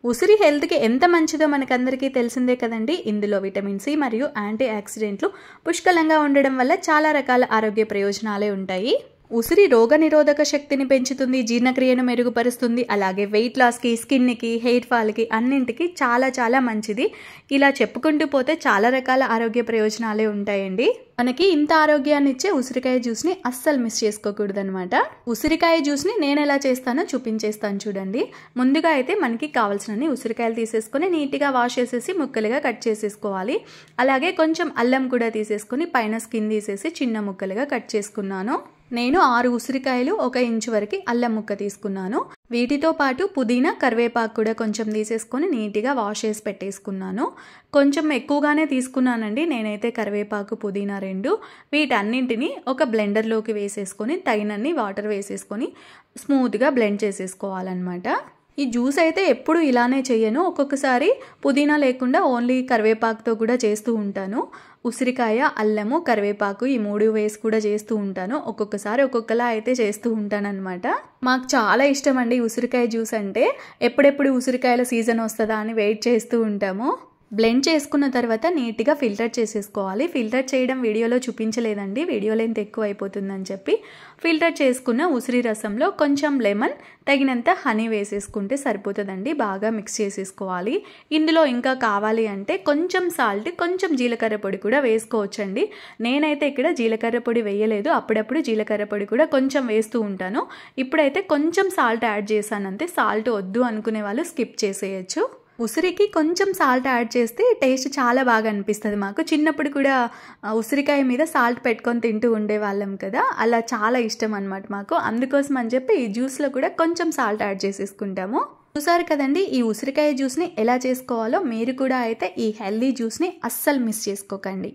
ఉసిరి హెల్త్కి ఎంత మంచిదో మనకందరికీ తెలిసిందే కదండి. ఇందులో విటమిన్ సి మరియు యాంటీ ఆక్సిడెంట్లు పుష్కలంగా ఉండడం వల్ల చాలా రకాల ఆరోగ్య ప్రయోజనాలే ఉంటాయి. ఉసిరి రోగనిరోధక శక్తిని పెంచుతుంది, జీర్ణక్రియను మెరుగుపరుస్తుంది, అలాగే వెయిట్ లాస్కి, స్కిన్కి, హెయిర్ ఫాల్కి అన్నింటికి చాలా మంచిది. ఇలా చెప్పుకుంటూ పోతే చాలా రకాల ఆరోగ్య ప్రయోజనాలే ఉంటాయండి. మనకి ఇంత ఆరోగ్యాన్ని ఇచ్చే ఉసిరికాయ జ్యూస్ని అస్సలు మిస్ చేసుకోకూడదు అనమాట. ఉసిరికాయ జ్యూస్ని నేను ఎలా చేస్తానో చూపించేస్తాను చూడండి. ముందుగా అయితే మనకి కావాల్సినన్ని ఉసిరికాయలు తీసేసుకొని నీట్గా వాష్ చేసేసి ముక్కలుగా కట్ చేసేసుకోవాలి. అలాగే కొంచెం అల్లం కూడా తీసేసుకొని పైన స్కిన్ తీసేసి చిన్న ముక్కలుగా కట్ చేసుకున్నాను. నేను 6 ఉసిరికాయలు 1 ఇంచు వరకు అల్లం ముక్క తీసుకున్నాను. వీటితో పాటు పుదీనా, కరివేపాకు కూడా కొంచెం తీసేసుకొని నీట్గా వాష్ చేసి పెట్టేసుకున్నాను. కొంచెం ఎక్కువగానే తీసుకున్నానండి నేనైతే కరివేపాకు, పుదీనా 2. వీటన్నింటినీ ఒక బ్లెండర్లోకి వేసేసుకొని తగినన్ని వాటర్ వేసేసుకొని స్మూత్గా బ్లెండ్ చేసేసుకోవాలన్నమాట. ఈ జ్యూస్ అయితే ఎప్పుడు ఇలానే చేయను. ఒక్కొక్కసారి పుదీనా లేకుండా ఓన్లీ కరివేపాకుతో కూడా చేస్తూ ఉంటాను. ఉసిరికాయ, అల్లము, కరివేపాకు ఈ 3 వేసి కూడా చేస్తూ ఉంటాను. ఒక్కొక్కసారి ఒక్కొక్కలా అయితే చేస్తూ ఉంటానన్నమాట. మాకు చాలా ఇష్టం అండి ఉసిరికాయ జ్యూస్ అంటే. ఎప్పుడెప్పుడు ఉసిరికాయల సీజన్ వస్తుందా అని వెయిట్ చేస్తూ ఉంటాము. బ్లెండ్ చేసుకున్న తర్వాత నీట్గా ఫిల్టర్ చేసేసుకోవాలి. ఫిల్టర్ చేయడం వీడియోలో చూపించలేదండి, వీడియో లెంత్ ఎక్కువ అయిపోతుందని చెప్పి. ఫిల్టర్ చేసుకున్న ఉసిరి రసంలో కొంచెం లెమన్, తగినంత హనీ వేసేసుకుంటే సరిపోతుందండి. బాగా మిక్స్ చేసేసుకోవాలి. ఇందులో ఇంకా కావాలి అంటే కొంచెం సాల్ట్, కొంచెం జీలకర్ర పొడి కూడా వేసుకోవచ్చండి. నేనైతే ఇక్కడ జీలకర్ర పొడి వేయలేదు, అప్పుడప్పుడు జీలకర్ర పొడి కూడా కొంచెం వేస్తూ ఉంటాను. ఇప్పుడైతే కొంచెం సాల్ట్ యాడ్ చేశానంతే. సాల్ట్ వద్దు అనుకునే వాళ్ళు స్కిప్ చేసేయచ్చు. ఉసిరికి కొంచెం సాల్ట్ యాడ్ చేస్తే టేస్ట్ చాలా బాగా అనిపిస్తుంది మాకు. చిన్నప్పుడు కూడా ఉసిరికాయ మీద సాల్ట్ పెట్టుకొని తింటూ ఉండేవాళ్ళం కదా, అలా చాలా ఇష్టం అనమాట మాకు. అందుకోసం అని చెప్పి ఈ జ్యూస్లో కూడా కొంచెం సాల్ట్ యాడ్ చేసేసుకుంటాము. చూసారు కదండి, ఈ ఉసిరికాయ జ్యూస్ని ఎలా చేసుకోవాలో. మీరు కూడా అయితే ఈ హెల్దీ జ్యూస్ని అస్సలు మిస్ చేసుకోకండి.